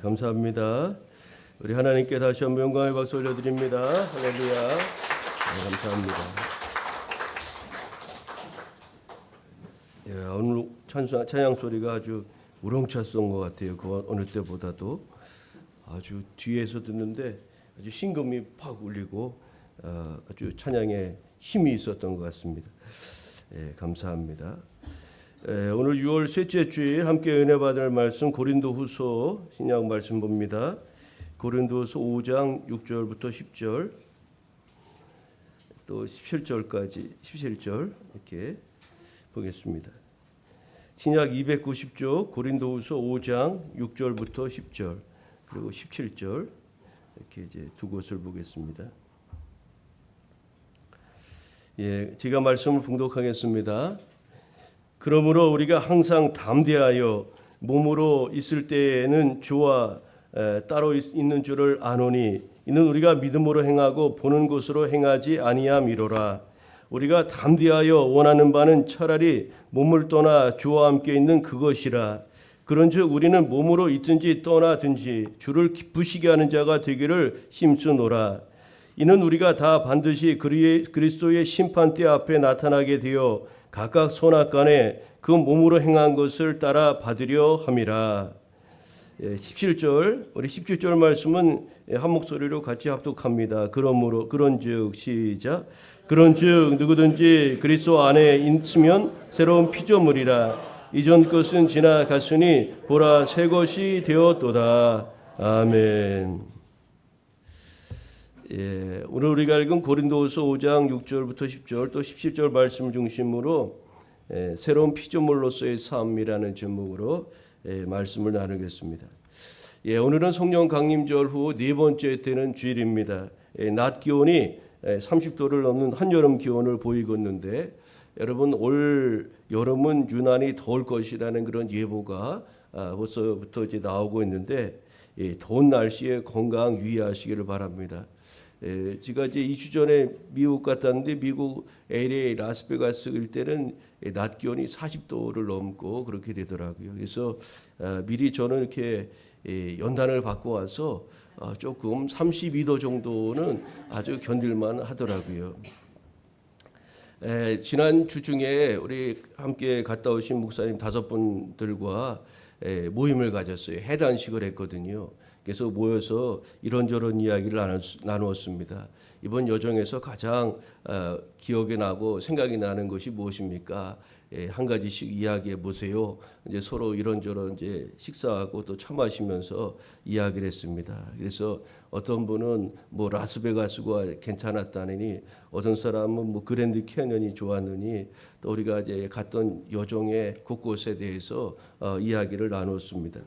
감사합니다. 우리 하나님께 다시 한번 영광의 박수 올려드립니다. 할렐루야. 감사합니다. 오늘 찬양 소리가 아주 우렁찼던 것 같아요. 그 어느 때보다도 아주 뒤에서 듣는데 아주 신금이 팍 울리고 아주 찬양에 힘이 있었던 것 같습니다. 감사합니다. 오늘 6월 셋째 주일 함께 은혜 받을 말씀 고린도후서 신약 말씀 봅니다. 고린도후서 5장 6절부터 10절 또 17절까지 17절 이렇게 보겠습니다. 신약 290쪽 고린도후서 5장 6절부터 10절 그리고 17절 이렇게 이제 두 곳을 보겠습니다. 제가 말씀을 봉독하겠습니다. 그러므로 우리가 항상 담대하여 몸으로 있을 때에는 주와 따로 있는 줄을 아노니 이는 우리가 믿음으로 행하고 보는 것으로 행하지 아니함이로라. 우리가 담대하여 원하는 바는 차라리 몸을 떠나 주와 함께 있는 그것이라. 그런즉 우리는 몸으로 있든지 떠나든지 주를 기쁘시게 하는 자가 되기를 힘쓰노라. 이는 우리가 다 반드시 그리스도의 심판대 앞에 나타나게 되어 각각 선악간에 그 몸으로 행한 것을 따라 받으려 함이라. 17절 우리 17절 말씀은 한 목소리로 같이 합독합니다. 그런즉 시작. 그런즉 누구든지 그리스도 안에 있으면 새로운 피조물이라. 이전 것은 지나갔으니 보라 새 것이 되었도다. 아멘. 오늘 우리가 읽은 고린도후서 5장 6절부터 10절 또 17절 말씀을 중심으로 새로운 피조물로서의 삶이라는 제목으로 말씀을 나누겠습니다. 오늘은 성령 강림절 후 네 번째 되는 주일입니다. 낮 기온이 30도를 넘는 한여름 기온을 보이고 있는데 여러분 올 여름은 유난히 더울 것이라는 그런 예보가 벌써부터 이제 나오고 있는데 더운 날씨에 건강 유의하시기를 바랍니다. 제가 이제 2주 전에 미국 갔다 왔는데 미국 LA 라스베가스 일 때는 낮 기온이 40도를 넘고 그렇게 되더라고요. 그래서 미리 저는 이렇게 연단을 받고 와서 조금 32도 정도는 아주 견딜만 하더라고요. 지난 주 중에 우리 함께 갔다 오신 목사님 5분들과 모임을 가졌어요. 해단식을 했거든요. 그래서 모여서 이런저런 이야기를 나누었습니다. 이번 여정에서 가장 기억에 나고 생각이 나는 것이 무엇입니까? 한 가지씩 이야기해 보세요. 이제 서로 이런저런 이제 식사하고 또 차 마시면서 이야기를 했습니다. 그래서 어떤 분은 뭐 라스베가스가 괜찮았다느니, 어떤 사람은 뭐 그랜드 캐년이 좋았느니, 또 우리가 이제 갔던 여정의 곳곳에 대해서 이야기를 나눴습니다.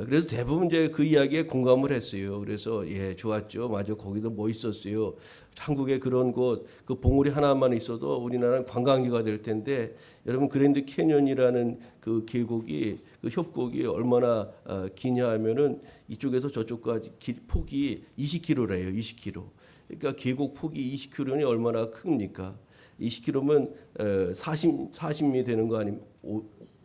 그래서 대부분 이제 그 이야기에 공감을 했어요. 그래서 좋았죠. 맞아, 거기도 뭐 있었어요. 한국에 그런 곳, 그 봉우리 하나만 있어도 우리나라는 관광지가 될 텐데, 여러분 그랜드 캐년이라는 그 계곡이 그 협곡이 얼마나 기냐 하면은 이쪽에서 저쪽까지 폭이 20km래요. 20km. 그러니까 계곡 폭이 20km니 얼마나 큽니까? 20km면 40미 되는 거 아니면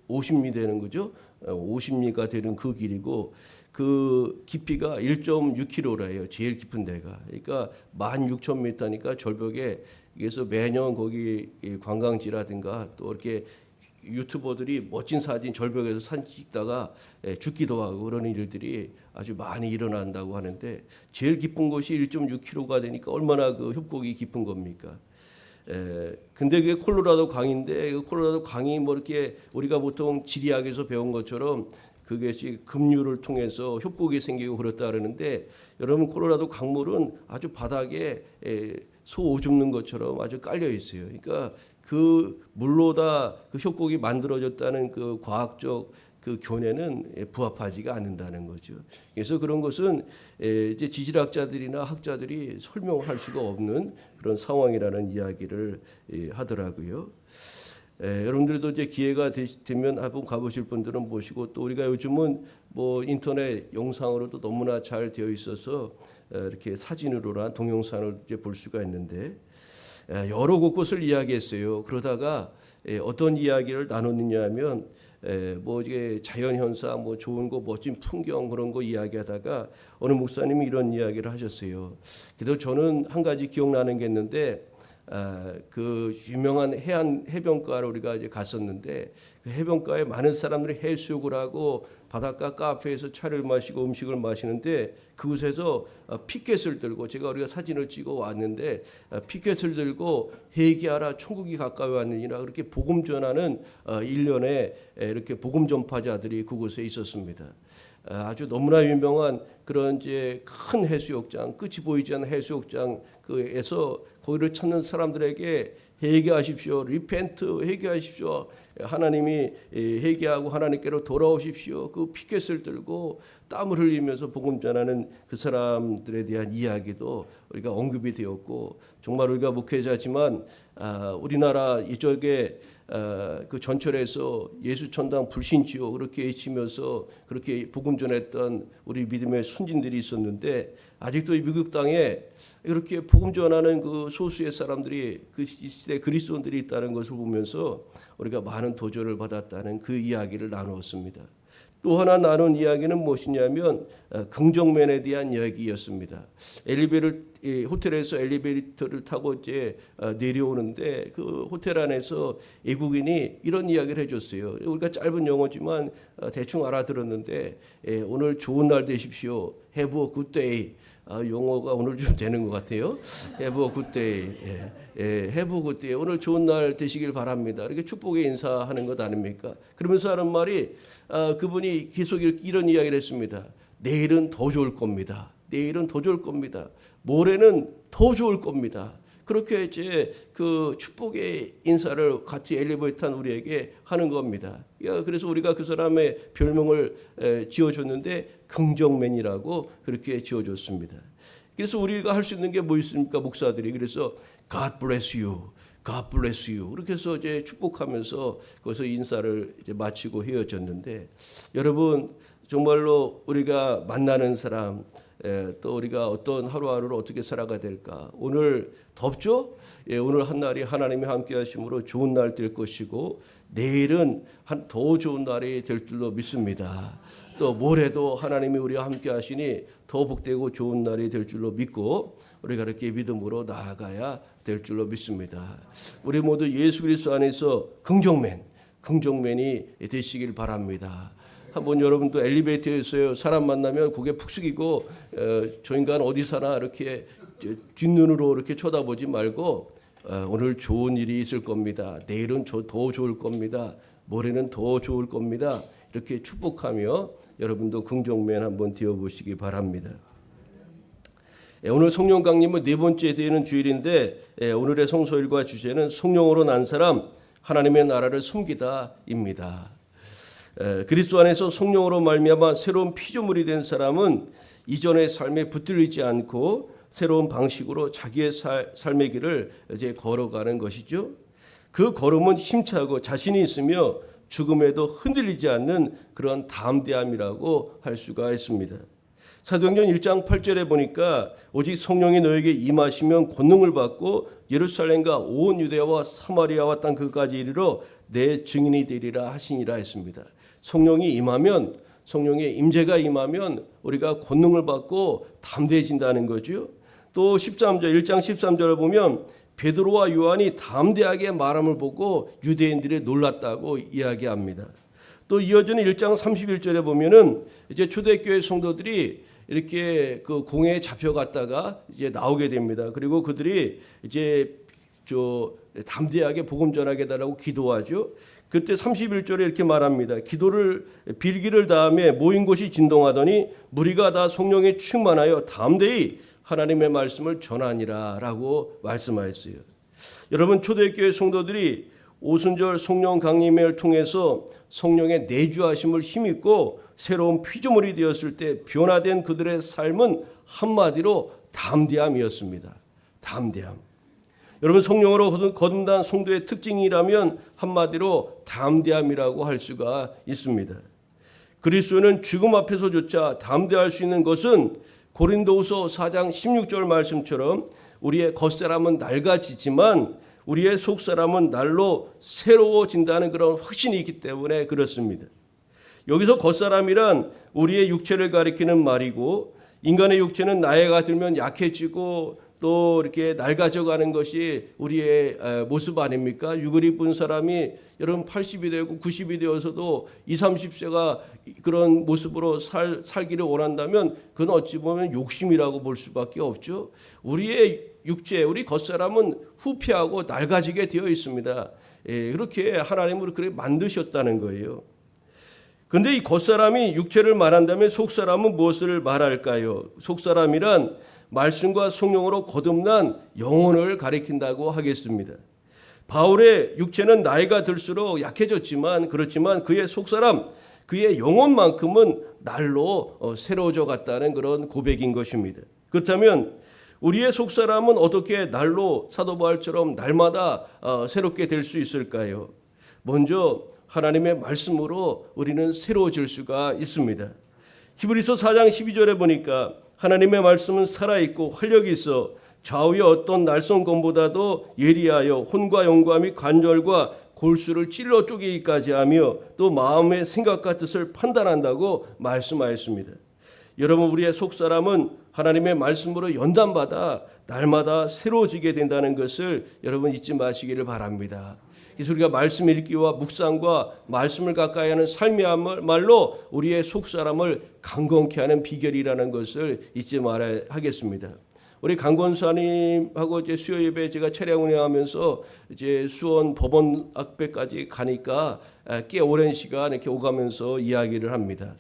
50미 되는 거죠. 50미가 되는 그 길이고 그 깊이가 1.6km래요. 제일 깊은 데가. 그러니까 16,000m니까 절벽에 그래서 매년 거기 관광지라든가 또 이렇게 유튜버들이 멋진 사진 절벽에서 사진 찍다가 죽기도 하고 그런 일들이 아주 많이 일어난다고 하는데 제일 깊은 곳이 1.6km가 되니까 얼마나 그 협곡이 깊은 겁니까? 근데 그게 콜로라도 강인데 그 콜로라도 강이 뭐 이렇게 우리가 보통 지리학에서 배운 것처럼 그것이 급류를 통해서 협곡이 생기고 그렇다 그러는데 여러분 콜로라도 강물은 아주 바닥에 소 오줌는 것처럼 아주 깔려 있어요. 그러니까 그 물로다 그 협곡이 만들어졌다는 그 과학적 그 교내는 부합하지가 않는다는 거죠. 그래서 그런 것은 이제 지질학자들이나 학자들이 설명할 수가 없는 그런 상황이라는 이야기를 하더라고요. 여러분들도 이제 기회가 되면 한번 가보실 분들은 보시고 또 우리가 요즘은 뭐 인터넷 영상으로도 너무나 잘 되어 있어서 이렇게 사진으로나 동영상을 이제 볼 수가 있는데 여러 곳곳을 이야기했어요. 그러다가 어떤 이야기를 나눴느냐 하면 뭐 이게 자연 현상, 뭐 좋은 거, 멋진 풍경 그런 거 이야기하다가 어느 목사님이 이런 이야기를 하셨어요. 그래도 저는 한 가지 기억나는 게 있는데, 그 유명한 해변가를 우리가 이제 갔었는데, 그 해변가에 많은 사람들이 해수욕을 하고 바닷가 카페에서 차를 마시고 음식을 마시는데, 그곳에서 피켓을 들고, 우리가 사진을 찍어 왔는데, 피켓을 들고 회개하라 천국이 가까이 왔느니라, 그렇게 복음 전하는 일련의 이렇게 복음 전파자들이 그곳에 있었습니다. 아주 너무나 유명한 그런 이제 큰 해수욕장, 끝이 보이지 않는 해수욕장 그에서 거기를 찾는 사람들에게 회개하십시오, 리펜트, 회개하십시오, 하나님이 회개하고 하나님께로 돌아오십시오, 그 피켓을 들고 땀을 흘리면서 복음 전하는 그 사람들에 대한 이야기도 우리가 언급이 되었고, 정말 우리가 목회자지만 우리나라 이쪽에 그 전철에서 예수 천당 불신지요 그렇게 외치면서 그렇게 복음 전했던 우리 믿음의 순진들이 있었는데, 아직도 이 미국 땅에 이렇게 복음 전하는 그 소수의 사람들이, 그 시대 그리스도인들이 있다는 것을 보면서 우리가 많은 도전을 받았다는 그 이야기를 나누었습니다. 또 하나 나눈 이야기는 무엇이냐면 긍정면에 대한 이야기였습니다. 호텔에서 엘리베이터를 타고 이제 내려오는데, 그 호텔 안에서 외국인이 이런 이야기를 해줬어요. 우리가 짧은 영어지만 대충 알아들었는데, 오늘 좋은 날 되십시오. Have a good day. 용어가 오늘 좀 되는 것 같아요. Have a good day. Have a good day. 오늘 좋은 날 되시길 바랍니다. 이렇게 축복의 인사하는 것 아닙니까? 그러면서 하는 말이, 그분이 계속 이런 이야기를 했습니다. 내일은 더 좋을 겁니다. 내일은 더 좋을 겁니다. 모레는 더 좋을 겁니다. 그렇게 이제 그 축복의 인사를 같이 엘리베이터 탄 우리에게 하는 겁니다. 그래서 우리가 그 사람의 별명을 지어줬는데 긍정맨이라고 그렇게 지어줬습니다. 그래서 우리가 할 수 있는 게 뭐 있습니까, 목사들이? 그래서 God bless you, God bless you. 그렇게 해서 이제 축복하면서 거기서 인사를 이제 마치고 헤어졌는데, 여러분 정말로 우리가 만나는 사람, 또 우리가 어떤 하루하루를 어떻게 살아가야 될까? 오늘 덥죠? 오늘 한 날이 하나님이 함께 하심으로 좋은 날 될 것이고, 내일은 더 좋은 날이 될 줄로 믿습니다. 또 모레도 하나님이 우리와 함께 하시니 더 복되고 좋은 날이 될 줄로 믿고, 우리가 그렇게 믿음으로 나아가야 될 줄로 믿습니다. 우리 모두 예수 그리스도 안에서 긍정맨이 되시길 바랍니다. 한번 여러분도 엘리베이터에서 사람 만나면 고개 푹 숙이고, 저 인간 어디 사나 이렇게 뒷눈으로 이렇게 쳐다보지 말고, 오늘 좋은 일이 있을 겁니다. 내일은 더 좋을 겁니다. 모레는 더 좋을 겁니다. 이렇게 축복하며 여러분도 긍정맨 한번 되어보시기 바랍니다. 오늘 성령 강림은 네 번째 되는 주일인데, 오늘의 성서일과 주제는 성령으로 난 사람 하나님의 나라를 섬기다입니다. 그리스도 안에서 성령으로 말미암아 새로운 피조물이 된 사람은 이전의 삶에 붙들리지 않고 새로운 방식으로 자기의 삶의 길을 이제 걸어가는 것이죠. 그 걸음은 힘차고 자신이 있으며 죽음에도 흔들리지 않는 그런 담대함이라고 할 수가 있습니다. 사도행전 1장 8절에 보니까 오직 성령이 너에게 임하시면 권능을 받고 예루살렘과 온 유대와 사마리아와 땅 끝까지 이르러 내 증인이 되리라 하시니라 했습니다. 성령이 임하면, 성령의 임재가 임하면 우리가 권능을 받고 담대해진다는 거죠. 또 1장 13절을 보면 베드로와 요한이 담대하게 말함을 보고 유대인들이 놀랐다고 이야기합니다. 또 이어지는 1장 31절에 보면은 이제 초대교회 성도들이 이렇게 그 공회에 잡혀갔다가 이제 나오게 됩니다. 그리고 그들이 이제 담대하게 복음 전하게 달라고 기도하죠. 그때 31절에 이렇게 말합니다. 빌기를 다음에 모인 곳이 진동하더니 무리가 다 성령에 충만하여 담대히 하나님의 말씀을 전하니라 라고 말씀하였어요. 여러분, 초대교회 성도들이 오순절 성령 강림을 통해서 성령의 내주하심을 힘입고 새로운 피조물이 되었을 때 변화된 그들의 삶은 한마디로 담대함이었습니다. 담대함. 여러분, 성령으로 거듭난 성도의 특징이라면 한마디로 담대함이라고 할 수가 있습니다. 그리스도는 죽음 앞에서조차 담대할 수 있는 것은 고린도후서 4장 16절 말씀처럼 우리의 겉사람은 낡아지지만 우리의 속사람은 날로 새로워진다는 그런 확신이 있기 때문에 그렇습니다. 여기서 겉사람이란 우리의 육체를 가리키는 말이고, 인간의 육체는 나이가 들면 약해지고 또 이렇게 낡아져가는 것이 우리의 모습 아닙니까? 육을 입은 사람이 여러분 80이 되고 90이 되어서도 20, 30세가 그런 모습으로 살기를 원한다면 그건 어찌 보면 욕심이라고 볼 수밖에 없죠. 우리의 육체, 우리 겉사람은 후패하고 낡아지게 되어 있습니다. 그렇게 하나님으로 그렇게 만드셨다는 거예요. 그런데 이 겉사람이 육체를 말한다면 속사람은 무엇을 말할까요? 속사람이란 말씀과 성령으로 거듭난 영혼을 가리킨다고 하겠습니다. 바울의 육체는 나이가 들수록 약해졌지만 그렇지만 그의 속사람, 그의 영혼만큼은 날로 새로워져 갔다는 그런 고백인 것입니다. 그렇다면 우리의 속사람은 어떻게 날로 사도 바울처럼 날마다 새롭게 될 수 있을까요? 먼저 하나님의 말씀으로 우리는 새로워질 수가 있습니다. 히브리서 4장 12절에 보니까 하나님의 말씀은 살아있고 활력이 있어 좌우의 어떤 날성검보다도 예리하여 혼과 영과 및 관절과 골수를 찔러 쪼개기까지 하며 또 마음의 생각과 뜻을 판단한다고 말씀하였습니다. 여러분, 우리의 속사람은 하나님의 말씀으로 연단받아 날마다 새로워지게 된다는 것을 여러분 잊지 마시기를 바랍니다. 그래서 우리가 말씀 읽기와 묵상과 말씀을 가까이 하는 삶이야말로 우리의 속사람을 강건케 하는 비결이라는 것을 잊지 말아야 하겠습니다. 우리 강권사님하고 이제 수요 예배 제가 차량 운행하면서 이제 수원 법원 앞에까지 가니까 꽤 오랜 시간 이렇게 오가면서 이야기를 합니다.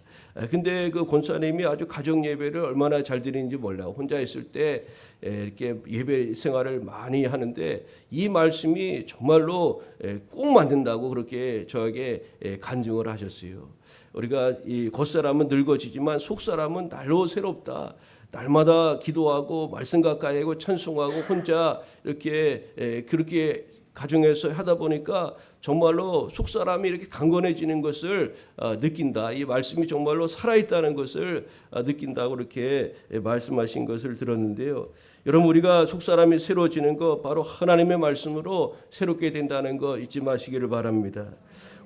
근데 그 권사님이 아주 가정 예배를 얼마나 잘 드리는지 몰라요. 혼자 있을 때 이렇게 예배 생활을 많이 하는데 이 말씀이 정말로 꼭 만든다고 그렇게 저에게 간증을 하셨어요. 우리가 이 겉사람은 늙어지지만 속사람은 날로 새롭다. 날마다 기도하고 말씀 가까이 하고 찬송하고 혼자 이렇게 그렇게 가정에서 하다 보니까 정말로 속사람이 이렇게 강건해지는 것을 느낀다. 이 말씀이 정말로 살아있다는 것을 느낀다고 그렇게 말씀하신 것을 들었는데요. 여러분, 우리가 속사람이 새로워지는 거 바로 하나님의 말씀으로 새롭게 된다는 거 잊지 마시기를 바랍니다.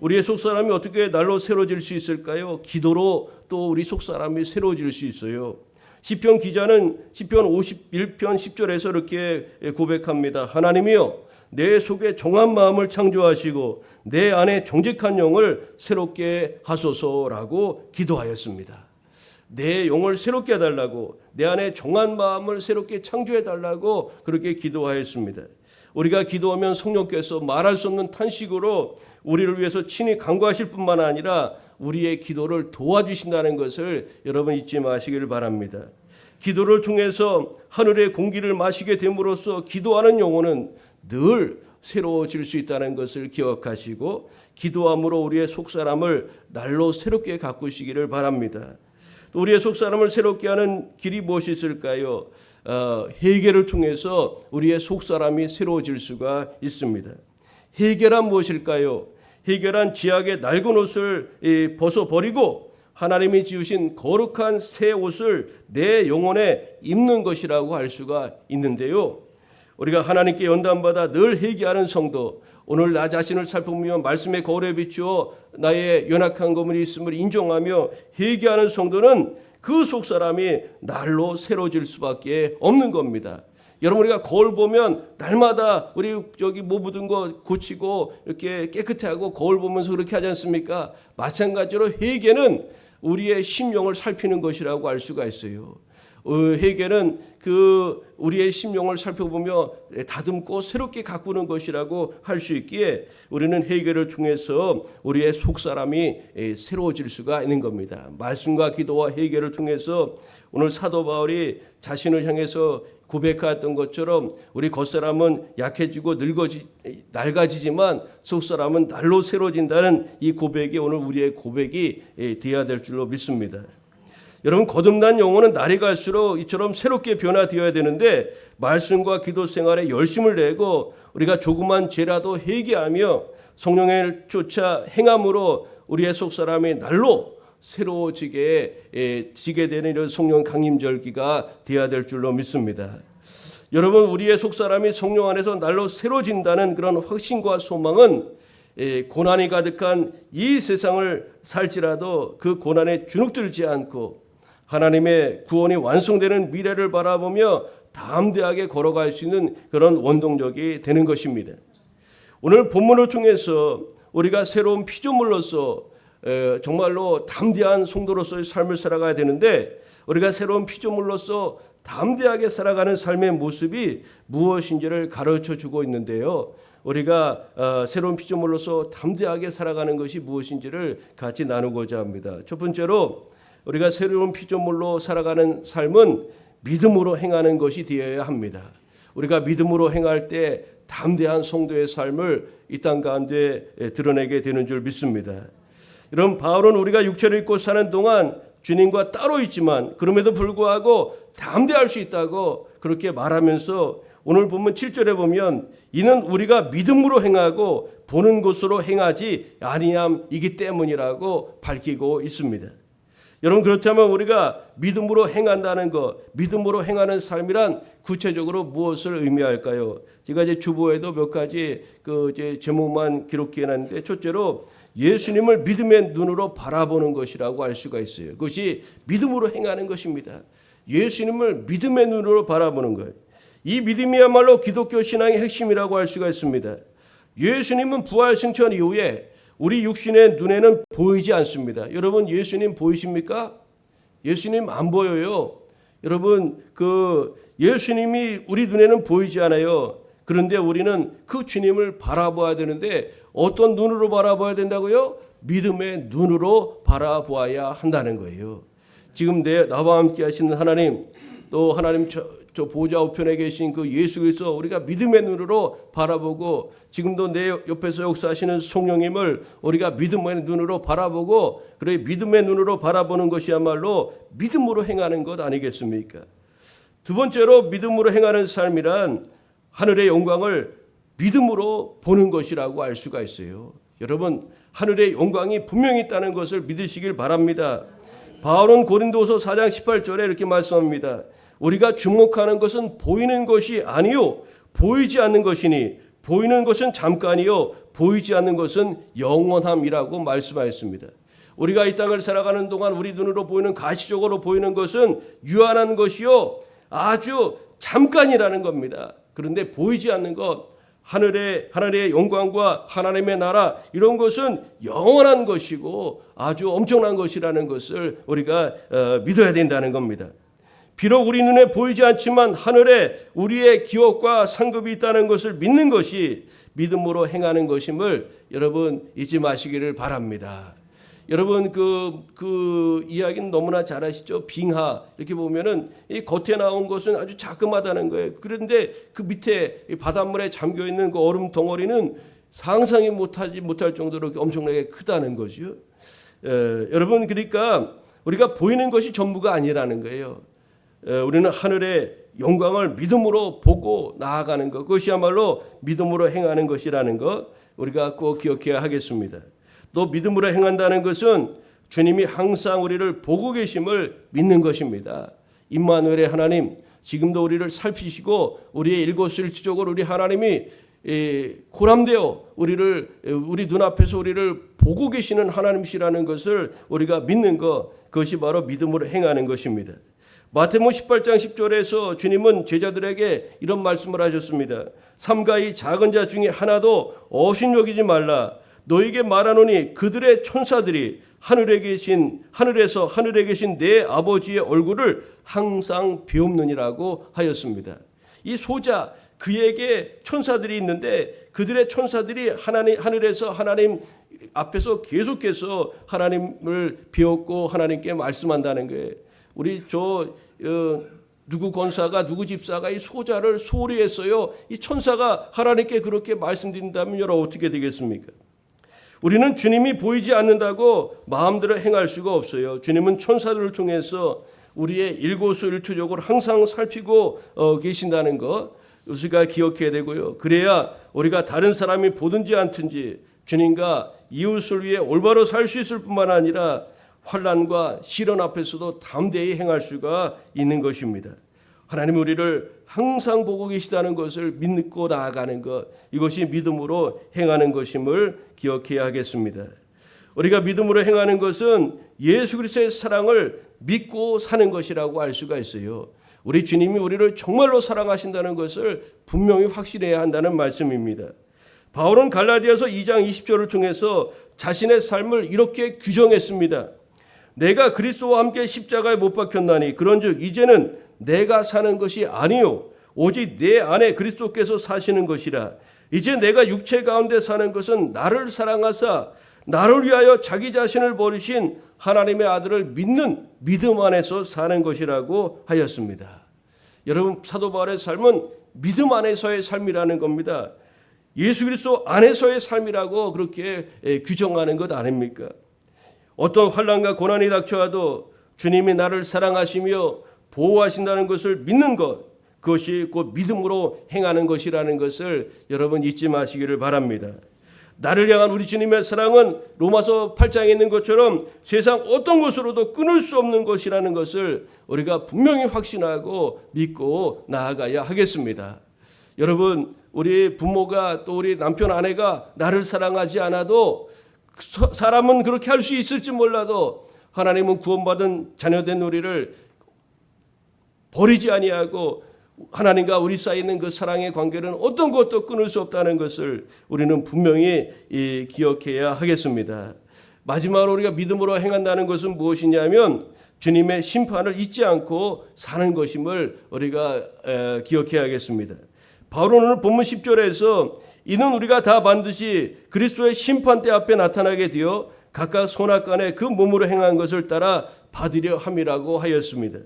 우리의 속사람이 어떻게 날로 새로워질 수 있을까요? 기도로 또 우리 속사람이 새로워질 수 있어요. 시편 기자는 시편 51편 10절에서 이렇게 고백합니다. 하나님이여, 내 속에 정한 마음을 창조하시고 내 안에 정직한 영을 새롭게 하소서라고 기도하였습니다. 내 영을 새롭게 해달라고, 내 안에 정한 마음을 새롭게 창조해달라고 그렇게 기도하였습니다. 우리가 기도하면 성령께서 말할 수 없는 탄식으로 우리를 위해서 친히 간구하실 뿐만 아니라 우리의 기도를 도와주신다는 것을 여러분 잊지 마시기를 바랍니다. 기도를 통해서 하늘의 공기를 마시게 됨으로써 기도하는 영혼은 늘 새로워질 수 있다는 것을 기억하시고 기도함으로 우리의 속사람을 날로 새롭게 가꾸시기를 바랍니다. 또 우리의 속사람을 새롭게 하는 길이 무엇이 있을까요? 회개를 통해서 우리의 속사람이 새로워질 수가 있습니다. 회개란 무엇일까요? 회개란 지악의 낡은 옷을 벗어버리고 하나님이 지으신 거룩한 새 옷을 내 영혼에 입는 것이라고 할 수가 있는데요. 우리가 하나님께 연단받아 늘 회개하는 성도, 오늘 나 자신을 살펴보면 말씀의 거울에 비추어 나의 연약한 고문이 있음을 인정하며 회개하는 성도는 그 속사람이 날로 새로워질 수밖에 없는 겁니다. 여러분, 우리가 거울 보면 날마다 우리 여기 뭐 묻은 거 고치고 이렇게 깨끗해하고 거울 보면서 그렇게 하지 않습니까? 마찬가지로 회개는 우리의 심령을 살피는 것이라고 알 수가 있어요. 회개는 그 우리의 심령을 살펴보며 다듬고 새롭게 가꾸는 것이라고 할 수 있기에 우리는 회개를 통해서 우리의 속사람이 새로워질 수가 있는 겁니다. 말씀과 기도와 회개를 통해서 오늘 사도 바울이 자신을 향해서 고백하였던 것처럼 우리 겉사람은 약해지고 낡아지지만 속사람은 날로 새로워진다는 이 고백이 오늘 우리의 고백이 되어야 될 줄로 믿습니다. 여러분, 거듭난 영혼은 날이 갈수록 이처럼 새롭게 변화되어야 되는데 말씀과 기도 생활에 열심을 내고 우리가 조그만 죄라도 회개하며 성령을 쫓아 행함으로 우리의 속사람이 날로 새로워지게 되는 이런 성령 강림절기가 되어야 될 줄로 믿습니다. 여러분, 우리의 속사람이 성령 안에서 날로 새로진다는 그런 확신과 소망은 고난이 가득한 이 세상을 살지라도 그 고난에 주눅들지 않고 하나님의 구원이 완성되는 미래를 바라보며 담대하게 걸어갈 수 있는 그런 원동력이 되는 것입니다. 오늘 본문을 통해서 우리가 새로운 피조물로서 정말로 담대한 성도로서의 삶을 살아가야 되는데, 우리가 새로운 피조물로서 담대하게 살아가는 삶의 모습이 무엇인지를 가르쳐 주고 있는데요. 우리가 새로운 피조물로서 담대하게 살아가는 것이 무엇인지를 같이 나누고자 합니다. 첫 번째로 우리가 새로운 피조물로 살아가는 삶은 믿음으로 행하는 것이 되어야 합니다. 우리가 믿음으로 행할 때 담대한 성도의 삶을 이 땅 가운데 드러내게 되는 줄 믿습니다. 여러분, 바울은 우리가 육체를 입고 사는 동안 주님과 따로 있지만 그럼에도 불구하고 담대할 수 있다고 그렇게 말하면서 오늘 보면 7절에 보면 이는 우리가 믿음으로 행하고 보는 것으로 행하지 아니함이기 때문이라고 밝히고 있습니다. 여러분, 그렇다면 우리가 믿음으로 행한다는 것, 믿음으로 행하는 삶이란 구체적으로 무엇을 의미할까요? 제가 이제 주보에도 몇 가지 제목만 기록해 놨는데, 첫째로 예수님을 믿음의 눈으로 바라보는 것이라고 알 수가 있어요. 그것이 믿음으로 행하는 것입니다. 예수님을 믿음의 눈으로 바라보는 것. 이 믿음이야말로 기독교 신앙의 핵심이라고 할 수가 있습니다. 예수님은 부활 승천 이후에 우리 육신의 눈에는 보이지 않습니다. 여러분, 예수님 보이십니까? 예수님 안 보여요. 여러분, 예수님이 우리 눈에는 보이지 않아요. 그런데 우리는 그 주님을 바라봐야 되는데 어떤 눈으로 바라봐야 된다고요? 믿음의 눈으로 바라보아야 한다는 거예요. 지금 나와 함께 하시는 하나님, 또 하나님 저 보좌 우편에 계신 그 예수 그리스도 우리가 믿음의 눈으로 바라보고, 지금도 내 옆에서 역사하시는 성령님을 우리가 믿음의 눈으로 바라보고, 그래 믿음의 눈으로 바라보는 것이야말로 믿음으로 행하는 것 아니겠습니까? 두 번째로 믿음으로 행하는 삶이란 하늘의 영광을 믿음으로 보는 것이라고 알 수가 있어요. 여러분, 하늘의 영광이 분명히 있다는 것을 믿으시길 바랍니다. 바울은 고린도서 4장 18절에 이렇게 말씀합니다. 우리가 주목하는 것은 보이는 것이 아니요 보이지 않는 것이니 보이는 것은 잠깐이요 보이지 않는 것은 영원함이라고 말씀하였습니다. 우리가 이 땅을 살아가는 동안 우리 눈으로 보이는, 가시적으로 보이는 것은 유한한 것이요 아주 잠깐이라는 겁니다. 그런데 보이지 않는 것, 하늘의 영광과 하나님의 나라, 이런 것은 영원한 것이고 아주 엄청난 것이라는 것을 우리가 믿어야 된다는 겁니다. 비록 우리 눈에 보이지 않지만 하늘에 우리의 기업과 상급이 있다는 것을 믿는 것이 믿음으로 행하는 것임을 여러분 잊지 마시기를 바랍니다. 여러분, 그 이야기는 너무나 잘 아시죠? 빙하 이렇게 보면은 이 겉에 나온 것은 아주 자그마다는 거예요. 그런데 그 밑에 바닷물에 잠겨 있는 그 얼음 덩어리는 상상이 못할 정도로 엄청나게 크다는 거죠. 여러분, 그러니까 우리가 보이는 것이 전부가 아니라는 거예요. 우리는 하늘의 영광을 믿음으로 보고 나아가는 것, 그것이야말로 믿음으로 행하는 것이라는 것 우리가 꼭 기억해야 하겠습니다. 또 믿음으로 행한다는 것은 주님이 항상 우리를 보고 계심을 믿는 것입니다. 임마누엘의 하나님, 지금도 우리를 살피시고 우리의 일거수일투족을 우리 하나님이 고람되어 우리 눈앞에서 우리를 보고 계시는 하나님이시라는 것을 우리가 믿는 것, 그것이 바로 믿음으로 행하는 것입니다. 마태복음 18장 10절에서 주님은 제자들에게 이런 말씀을 하셨습니다. 삼가이 작은 자 중에 하나도 어신 여기지 말라. 너에게 말하노니 그들의 천사들이 하늘에 계신 내 아버지의 얼굴을 항상 비옵느니라고 하였습니다. 이 소자, 그에게 천사들이 있는데 그들의 천사들이 하늘에서 하나님 앞에서 계속해서 하나님을 비웠고 하나님께 말씀한다는 거예요. 우리 누구 권사가 누구 집사가 이 소자를 소홀히 했어요. 이 천사가 하나님께 그렇게 말씀드린다면 여러분 어떻게 되겠습니까? 우리는 주님이 보이지 않는다고 마음대로 행할 수가 없어요. 주님은 천사들을 통해서 우리의 일거수일투족을 항상 살피고 계신다는 것, 우리가 기억해야 되고요. 그래야 우리가 다른 사람이 보든지 않든지 주님과 이웃을 위해 올바로 살 수 있을 뿐만 아니라 환난과 시련 앞에서도 담대히 행할 수가 있는 것입니다. 하나님 우리를 항상 보고 계시다는 것을 믿고 나아가는 것, 이것이 믿음으로 행하는 것임을 기억해야 하겠습니다. 우리가 믿음으로 행하는 것은 예수 그리스도의 사랑을 믿고 사는 것이라고 알 수가 있어요. 우리 주님이 우리를 정말로 사랑하신다는 것을 분명히 확신해야 한다는 말씀입니다. 바울은 갈라디아서 2장 20절을 통해서 자신의 삶을 이렇게 규정했습니다. 내가 그리스도와 함께 십자가에 못 박혔나니 그런즉 이제는 내가 사는 것이 아니요 오직 내 안에 그리스도께서 사시는 것이라. 이제 내가 육체 가운데 사는 것은 나를 사랑하사 나를 위하여 자기 자신을 버리신 하나님의 아들을 믿는 믿음 안에서 사는 것이라고 하였습니다. 여러분, 사도 바울의 삶은 믿음 안에서의 삶이라는 겁니다. 예수 그리스도 안에서의 삶이라고 그렇게 규정하는 것 아닙니까? 어떤 환난과 고난이 닥쳐와도 주님이 나를 사랑하시며 보호하신다는 것을 믿는 것, 그것이 곧 믿음으로 행하는 것이라는 것을 여러분 잊지 마시기를 바랍니다. 나를 향한 우리 주님의 사랑은 로마서 8장에 있는 것처럼 세상 어떤 것으로도 끊을 수 없는 것이라는 것을 우리가 분명히 확신하고 믿고 나아가야 하겠습니다. 여러분, 우리 부모가 또 우리 남편 아내가 나를 사랑하지 않아도 사람은 그렇게 할 수 있을지 몰라도 하나님은 구원받은 자녀된 우리를 버리지 아니하고 하나님과 우리 사이에 있는 그 사랑의 관계는 어떤 것도 끊을 수 없다는 것을 우리는 분명히 기억해야 하겠습니다. 마지막으로 우리가 믿음으로 행한다는 것은 무엇이냐면 주님의 심판을 잊지 않고 사는 것임을 우리가 기억해야 하겠습니다. 바울은 오늘 본문 10절에서 이는 우리가 다 반드시 그리스도의 심판대 앞에 나타나게 되어 각각 선악간에 그 몸으로 행한 것을 따라 받으려 함이라고 하였습니다.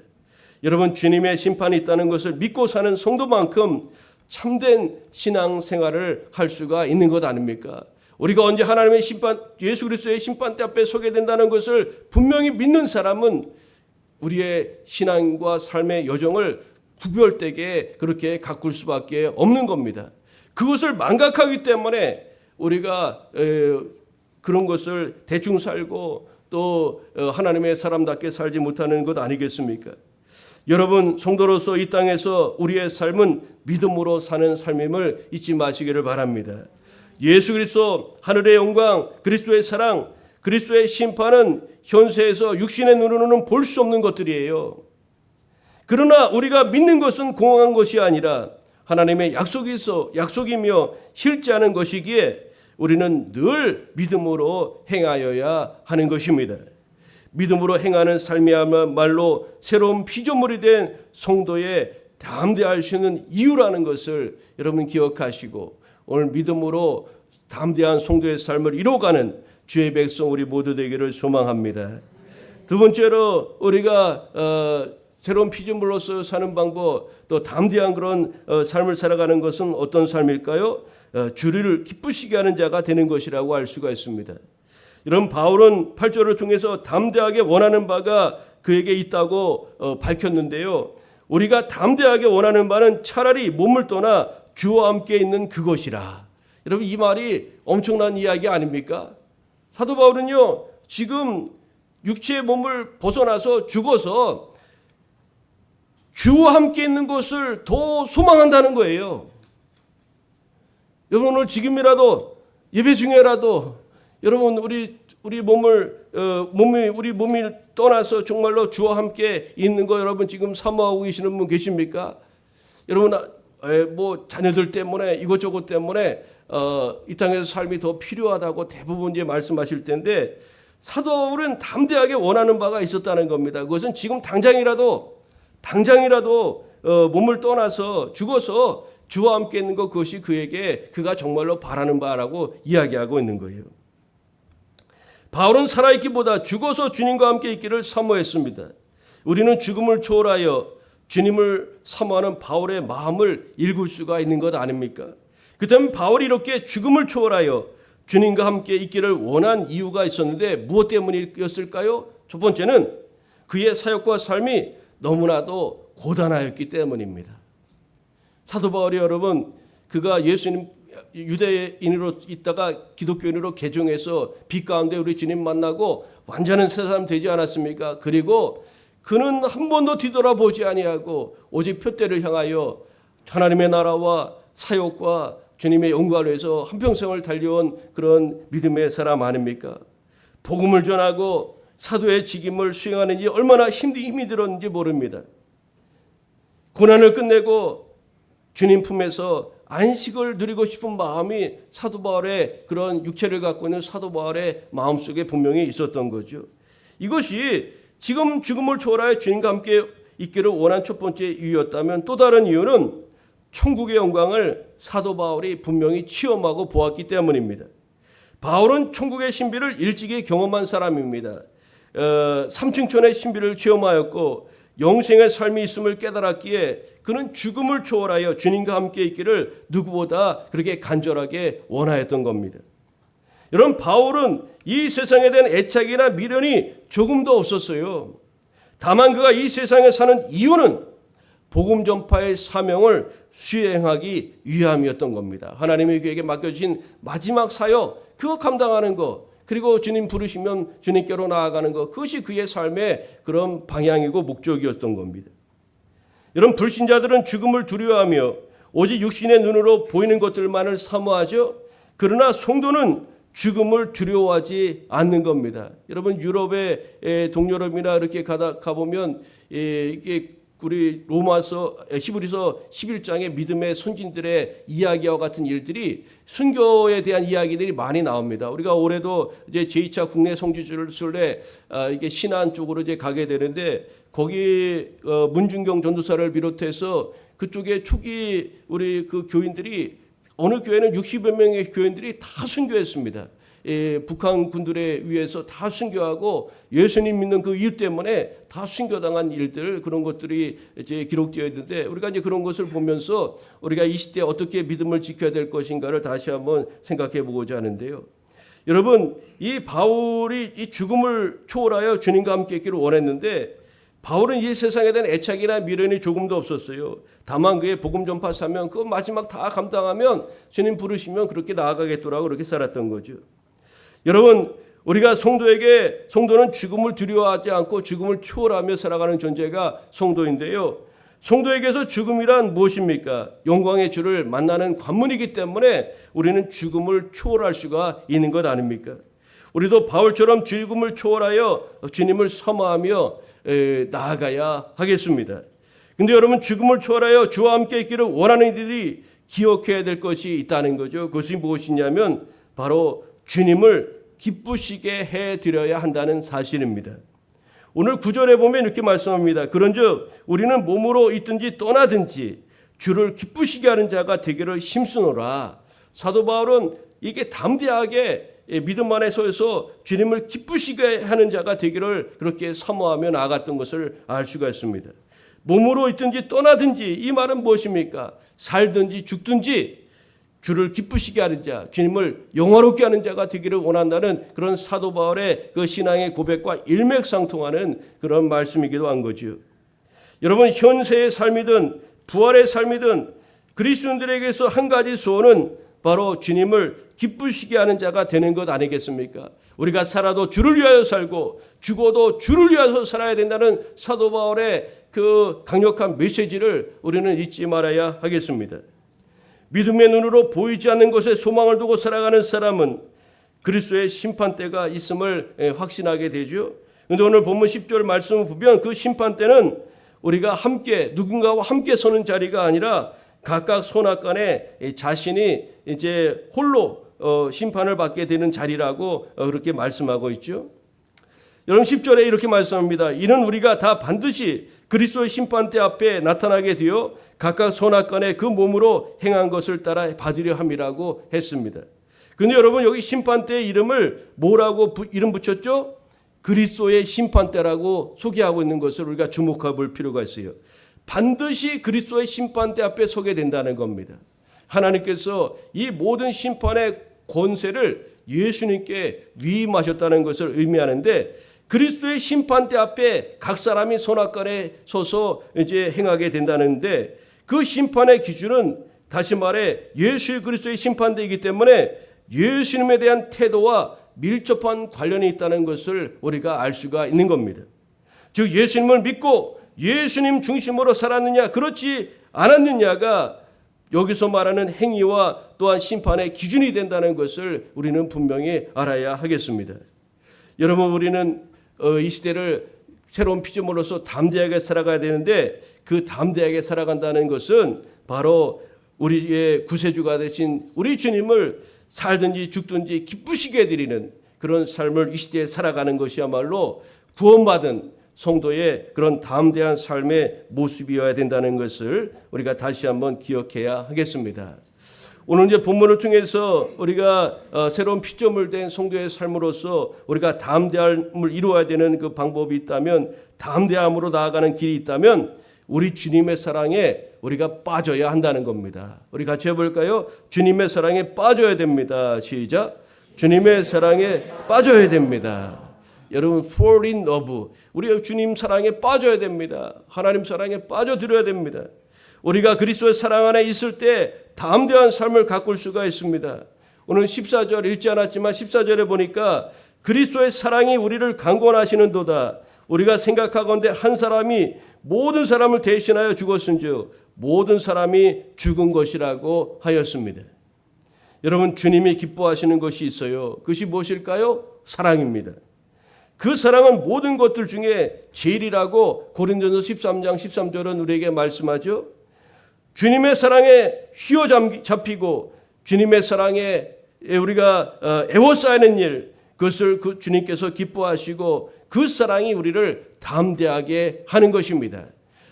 여러분, 주님의 심판이 있다는 것을 믿고 사는 성도만큼 참된 신앙생활을 할 수가 있는 것 아닙니까? 우리가 언제 하나님의 심판, 예수 그리스도의 심판대 앞에 서게 된다는 것을 분명히 믿는 사람은 우리의 신앙과 삶의 여정을 구별되게 그렇게 가꿀 수밖에 없는 겁니다. 그것을 망각하기 때문에 우리가 그런 것을 대충 살고 또 하나님의 사람답게 살지 못하는 것 아니겠습니까? 여러분, 성도로서 이 땅에서 우리의 삶은 믿음으로 사는 삶임을 잊지 마시기를 바랍니다. 예수 그리스도, 하늘의 영광, 그리스도의 사랑, 그리스도의 심판은 현세에서 육신의 눈으로는 볼 수 없는 것들이에요. 그러나 우리가 믿는 것은 공허한 것이 아니라 하나님의 약속이며 실제하는 것이기에 우리는 늘 믿음으로 행하여야 하는 것입니다. 믿음으로 행하는 삶이야말로 새로운 피조물이 된 성도의 담대할 수 있는 이유라는 것을 여러분 기억하시고 오늘 믿음으로 담대한 성도의 삶을 이뤄가는 주의 백성 우리 모두 되기를 소망합니다. 두 번째로 우리가 새로운 피조물로서 사는 방법, 또 담대한 그런 삶을 살아가는 것은 어떤 삶일까요? 주를 기쁘시게 하는 자가 되는 것이라고 알 수가 있습니다. 이런 바울은 8절을 통해서 담대하게 원하는 바가 그에게 있다고 밝혔는데요. 우리가 담대하게 원하는 바는 차라리 몸을 떠나 주와 함께 있는 그것이라. 여러분, 이 말이 엄청난 이야기 아닙니까? 사도 바울은요, 지금 육체의 몸을 벗어나서 죽어서 주와 함께 있는 것을 더 소망한다는 거예요. 여러분, 오늘 지금이라도 예배 중에라도 여러분 우리 몸이 떠나서 정말로 주와 함께 있는 거 여러분 지금 사모하고 계시는 분 계십니까? 여러분 뭐 자녀들 때문에 이것저것 때문에 이 땅에서 삶이 더 필요하다고 대부분 이제 말씀하실 텐데 사도 바울은 담대하게 원하는 바가 있었다는 겁니다. 그것은 지금 당장이라도 몸을 떠나서 죽어서 주와 함께 있는 것, 그것이 그가 정말로 바라는 바라고 이야기하고 있는 거예요. 바울은 살아있기보다 죽어서 주님과 함께 있기를 사모했습니다. 우리는 죽음을 초월하여 주님을 사모하는 바울의 마음을 읽을 수가 있는 것 아닙니까? 그렇다면 바울이 이렇게 죽음을 초월하여 주님과 함께 있기를 원한 이유가 있었는데 무엇 때문이었을까요? 첫 번째는 그의 사역과 삶이 너무나도 고단하였기 때문입니다. 사도 바울이 여러분, 그가 예수님 유대인으로 있다가 기독교인으로 개종해서 빛 가운데 우리 주님 만나고 완전한 새 사람 되지 않았습니까? 그리고 그는 한 번도 뒤돌아보지 아니하고 오직 표대를 향하여 하나님의 나라와 사역과 주님의 영광을 위해서 한평생을 달려온 그런 믿음의 사람 아닙니까? 복음을 전하고 사도의 직임을 수행하는 게 얼마나 힘이 들었는지 모릅니다. 고난을 끝내고 주님 품에서 안식을 누리고 싶은 마음이 사도 바울의 그런 육체를 갖고 있는 사도 바울의 마음속에 분명히 있었던 거죠. 이것이 지금 죽음을 초월하여 주님과 함께 있기를 원한 첫 번째 이유였다면, 또 다른 이유는 천국의 영광을 사도 바울이 분명히 체험하고 보았기 때문입니다. 바울은 천국의 신비를 일찍이 경험한 사람입니다. 삼층천의 신비를 체험하였고 영생의 삶이 있음을 깨달았기에 그는 죽음을 초월하여 주님과 함께 있기를 누구보다 그렇게 간절하게 원하였던 겁니다. 여러분, 바울은 이 세상에 대한 애착이나 미련이 조금도 없었어요. 다만 그가 이 세상에 사는 이유는 복음 전파의 사명을 수행하기 위함이었던 겁니다. 하나님이 그에게 맡겨주신 마지막 사역, 그거 감당하는 거, 그리고 주님 부르시면 주님께로 나아가는 것, 그것이 그의 삶의 그런 방향이고 목적이었던 겁니다. 여러분, 불신자들은 죽음을 두려워하며 오직 육신의 눈으로 보이는 것들만을 사모하죠. 그러나 성도는 죽음을 두려워하지 않는 겁니다. 여러분, 유럽의 동유럽이나 이렇게 가보면 이게 우리 로마서 히브리서 11장의 믿음의 선진들의 이야기와 같은 일들이, 순교에 대한 이야기들이 많이 나옵니다. 우리가 올해도 이제 제2차 국내 성지순례 이게 신안 쪽으로 이제 가게 되는데, 거기 문중경 전도사를 비롯해서 그쪽에 초기 우리 그 교인들이, 어느 교회는 60여 명의 교인들이 다 순교했습니다. 북한 군들에 의해서 다 순교하고 예수님 믿는 그 이유 때문에 다 순교당한 일들, 그런 것들이 이제 기록되어 있는데, 우리가 이제 그런 것을 보면서 우리가 이 시대에 어떻게 믿음을 지켜야 될 것인가를 다시 한번 생각해 보고자 하는데요. 여러분, 이 바울이 이 죽음을 초월하여 주님과 함께 있기를 원했는데, 바울은 이 세상에 대한 애착이나 미련이 조금도 없었어요. 다만 그의 복음 전파 사명, 그거 마지막 다 감당하면 주님 부르시면 그렇게 나아가겠더라고 그렇게 살았던 거죠. 여러분, 우리가 성도는 죽음을 두려워하지 않고 죽음을 초월하며 살아가는 존재가 성도인데요. 성도에게서 죽음이란 무엇입니까? 영광의 주를 만나는 관문이기 때문에 우리는 죽음을 초월할 수가 있는 것 아닙니까? 우리도 바울처럼 죽음을 초월하여 주님을 사모하며 나아가야 하겠습니다. 근데 여러분, 죽음을 초월하여 주와 함께 있기를 원하는 이들이 기억해야 될 것이 있다는 거죠. 그것이 무엇이냐면 바로 주님을 기쁘시게 해드려야 한다는 사실입니다. 오늘 9절에 보면 이렇게 말씀합니다. 그런즉 우리는 몸으로 있든지 떠나든지 주를 기쁘시게 하는 자가 되기를 힘쓰노라. 사도 바울은 이게 담대하게 믿음 안에 서서 주님을 기쁘시게 하는 자가 되기를 그렇게 사모하며 나아갔던 것을 알 수가 있습니다. 몸으로 있든지 떠나든지, 이 말은 무엇입니까? 살든지 죽든지 주를 기쁘시게 하는 자, 주님을 영화롭게 하는 자가 되기를 원한다는 그런 사도 바울의 그 신앙의 고백과 일맥상통하는 그런 말씀이기도 한 거죠. 여러분, 현세의 삶이든 부활의 삶이든 그리스도인들에게서 한 가지 소원은 바로 주님을 기쁘시게 하는 자가 되는 것 아니겠습니까? 우리가 살아도 주를 위하여 살고 죽어도 주를 위하여 살아야 된다는 사도 바울의 그 강력한 메시지를 우리는 잊지 말아야 하겠습니다. 믿음의 눈으로 보이지 않는 것에 소망을 두고 살아가는 사람은 그리스도의 심판대가 있음을 확신하게 되죠. 그런데 오늘 본문 10절 말씀을 보면 그 심판대는 우리가 함께, 누군가와 함께 서는 자리가 아니라 각각 손아간에 자신이 이제 홀로 심판을 받게 되는 자리라고 그렇게 말씀하고 있죠. 여러분, 10절에 이렇게 말씀합니다. 이는 우리가 다 반드시 그리스도의 심판대 앞에 나타나게 되어 각각 손아간에 그 몸으로 행한 것을 따라 받으려 함이라고 했습니다. 그런데 여러분, 여기 심판대의 이름을 뭐라고 이름 붙였죠? 그리스도의 심판대라고 소개하고 있는 것을 우리가 주목해 볼 필요가 있어요. 반드시 그리스도의 심판대 앞에 서게 된다는 겁니다. 하나님께서 이 모든 심판의 권세를 예수님께 위임하셨다는 것을 의미하는데, 그리스도의 심판대 앞에 각 사람이 손아간에 서서 이제 행하게 된다는데, 그 심판의 기준은 다시 말해 예수 그리스도의 심판대이기 때문에 예수님에 대한 태도와 밀접한 관련이 있다는 것을 우리가 알 수가 있는 겁니다. 즉 예수님을 믿고 예수님 중심으로 살았느냐 그렇지 않았느냐가 여기서 말하는 행위와 또한 심판의 기준이 된다는 것을 우리는 분명히 알아야 하겠습니다. 여러분, 우리는 이 시대를 새로운 피조물로서 담대하게 살아가야 되는데 그 담대하게 살아간다는 것은 바로 우리의 구세주가 되신 우리 주님을 살든지 죽든지 기쁘시게 드리는 그런 삶을 이 시대에 살아가는 것이야말로 구원받은 성도의 그런 담대한 삶의 모습이어야 된다는 것을 우리가 다시 한번 기억해야 하겠습니다. 오늘 이제 본문을 통해서 우리가 새로운 피조물 된 성도의 삶으로서 우리가 담대함을 이루어야 되는 그 방법이 있다면, 담대함으로 나아가는 길이 있다면 우리 주님의 사랑에 우리가 빠져야 한다는 겁니다. 우리 같이 해볼까요? 주님의 사랑에 빠져야 됩니다. 시작. 주님의 사랑에 빠져야 됩니다. 여러분, fall in love. 우리가 주님 사랑에 빠져야 됩니다. 하나님 사랑에 빠져들어야 됩니다. 우리가 그리스도의 사랑 안에 있을 때 담대한 삶을 가꿀 수가 있습니다. 오늘 14절 읽지 않았지만 14절에 보니까 그리스도의 사랑이 우리를 강권하시는도다. 우리가 생각하건대 한 사람이 모든 사람을 대신하여 죽었은즉 모든 사람이 죽은 것이라고 하였습니다. 여러분, 주님이 기뻐하시는 것이 있어요. 그것이 무엇일까요? 사랑입니다. 그 사랑은 모든 것들 중에 제일이라고 고린도전서 13장 13절은 우리에게 말씀하죠. 주님의 사랑에 휘어잡히고 주님의 사랑에 우리가 애워싸이는 일, 그것을 그 주님께서 기뻐하시고 그 사랑이 우리를 담대하게 하는 것입니다.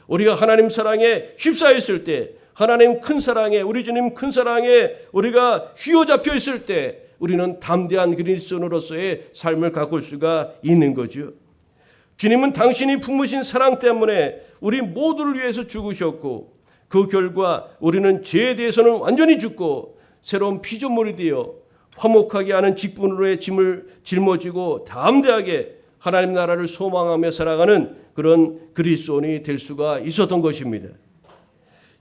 우리가 하나님 사랑에 휩싸여 있을 때, 하나님 큰 사랑에, 우리 주님 큰 사랑에 우리가 휘어잡혀 있을 때 우리는 담대한 그리스도인으로서의 삶을 가꿀 수가 있는 거죠. 주님은 당신이 품으신 사랑 때문에 우리 모두를 위해서 죽으셨고 그 결과 우리는 죄에 대해서는 완전히 죽고 새로운 피조물이 되어 화목하게 하는 직분으로의 짐을 짊어지고 담대하게 하나님 나라를 소망하며 살아가는 그런 그리스도인이 될 수가 있었던 것입니다.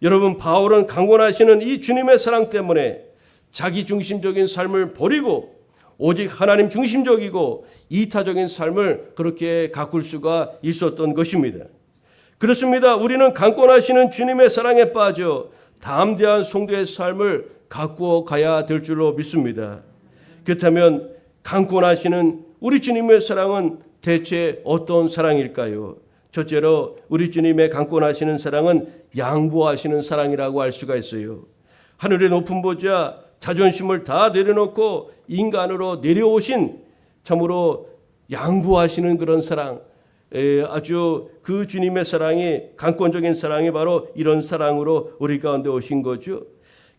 여러분, 바울은 강권하시는 이 주님의 사랑 때문에 자기 중심적인 삶을 버리고 오직 하나님 중심적이고 이타적인 삶을 그렇게 가꿀 수가 있었던 것입니다. 그렇습니다. 우리는 강권하시는 주님의 사랑에 빠져 담대한 성도의 삶을 가꾸어 가야 될 줄로 믿습니다. 그렇다면 강권하시는 우리 주님의 사랑은 대체 어떤 사랑일까요? 첫째로 우리 주님의 강권하시는 사랑은 양보하시는 사랑이라고 할 수가 있어요. 하늘의 높은 보좌, 자존심을 다 내려놓고 인간으로 내려오신 참으로 양보하시는 그런 사랑, 아주 그 주님의 사랑이, 강권적인 사랑이 바로 이런 사랑으로 우리 가운데 오신 거죠.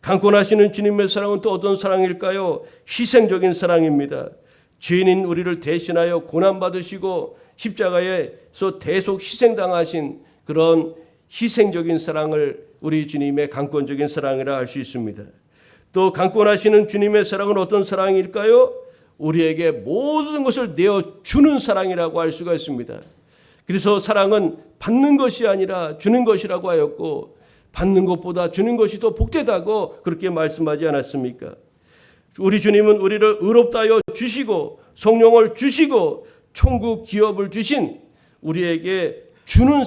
강권하시는 주님의 사랑은 또 어떤 사랑일까요? 희생적인 사랑입니다. 죄인인 우리를 대신하여 고난받으시고 십자가에서 대속 희생당하신 그런 희생적인 사랑을 우리 주님의 강권적인 사랑이라 할 수 있습니다. 또 강권하시는 주님의 사랑은 어떤 사랑일까요? 우리에게 모든 것을 내어주는 사랑이라고 할 수가 있습니다. 그래서 사랑은 받는 것이 아니라 주는 것이라고 하였고 받는 것보다 주는 것이 더 복되다고 그렇게 말씀하지 않았습니까? 우리 주님은 우리를 의롭다 하여 주시고 성령을 주시고 천국 기업을 주신 우리에게 주는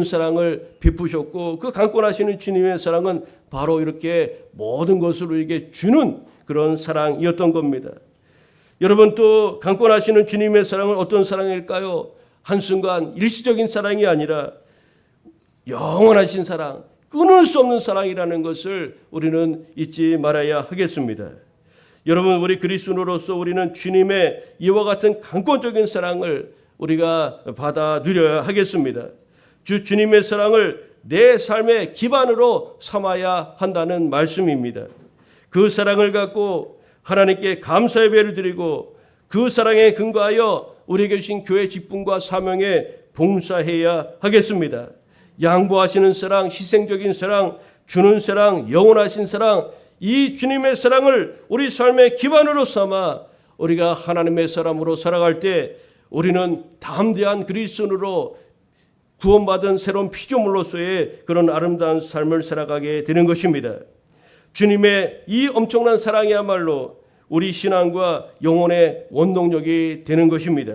사랑을 베푸셨고 그 강권하시는 주님의 사랑은 바로 이렇게 모든 것을 우리에게 주는 그런 사랑이었던 겁니다. 여러분, 또 강권하시는 주님의 사랑은 어떤 사랑일까요? 한순간 일시적인 사랑이 아니라 영원하신 사랑, 끊을 수 없는 사랑이라는 것을 우리는 잊지 말아야 하겠습니다. 여러분, 우리 그리스도인으로서 우리는 주님의 이와 같은 강권적인 사랑을 우리가 받아 누려야 하겠습니다. 주님의 사랑을 내 삶의 기반으로 삼아야 한다는 말씀입니다. 그 사랑을 갖고 하나님께 감사 예배를 드리고 그 사랑에 근거하여 우리에게 주신 교회 직분과 사명에 봉사해야 하겠습니다. 양보하시는 사랑, 희생적인 사랑, 주는 사랑, 영원하신 사랑, 이 주님의 사랑을 우리 삶의 기반으로 삼아 우리가 하나님의 사람으로 살아갈 때 우리는 담대한 그리스도인으로 구원받은 새로운 피조물로서의 그런 아름다운 삶을 살아가게 되는 것입니다. 주님의 이 엄청난 사랑이야말로 우리 신앙과 영혼의 원동력이 되는 것입니다.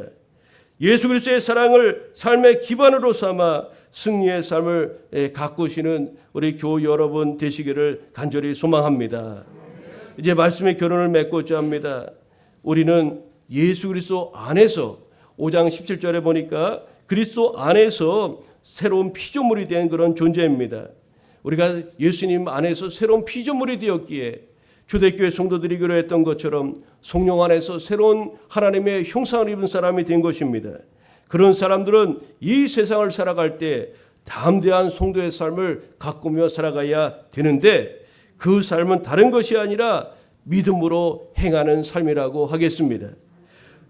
예수 그리스도의 사랑을 삶의 기반으로 삼아 승리의 삶을 가꾸시는 우리 교우 여러분 되시기를 간절히 소망합니다. 이제 말씀의 결론을 맺고자 합니다. 우리는 예수 그리스도 안에서 5장 17절에 보니까 그리스도 안에서 새로운 피조물이 된 그런 존재입니다. 우리가 예수님 안에서 새로운 피조물이 되었기에 초대교회 성도들이 그러했던 것처럼 성령 안에서 새로운 하나님의 형상을 입은 사람이 된 것입니다. 그런 사람들은 이 세상을 살아갈 때 담대한 성도의 삶을 가꾸며 살아가야 되는데 그 삶은 다른 것이 아니라 믿음으로 행하는 삶이라고 하겠습니다.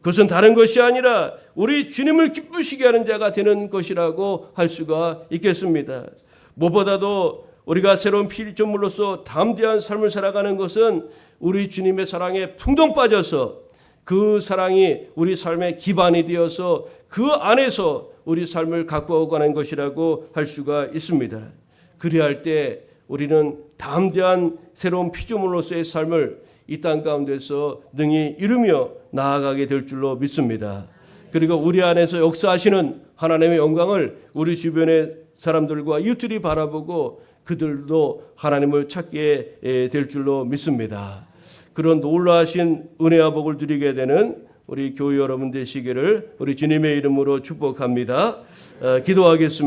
그것은 다른 것이 아니라 우리 주님을 기쁘시게 하는 자가 되는 것이라고 할 수가 있겠습니다. 무엇보다도 우리가 새로운 피조물로서 담대한 삶을 살아가는 것은 우리 주님의 사랑에 풍덩 빠져서 그 사랑이 우리 삶의 기반이 되어서 그 안에서 우리 삶을 가꾸어 가는 것이라고 할 수가 있습니다. 그래야 할 때 우리는 담대한 새로운 피조물로서의 삶을 이 땅 가운데서 능히 이루며 나아가게 될 줄로 믿습니다. 그리고 우리 안에서 역사하시는 하나님의 영광을 우리 주변의 사람들과 이웃들이 바라보고 그들도 하나님을 찾게 될 줄로 믿습니다. 그런 놀라우신 은혜와 복을 누리게 되는 우리 교회 여러분 되시기를 우리 주님의 이름으로 축복합니다. 기도하겠습니다.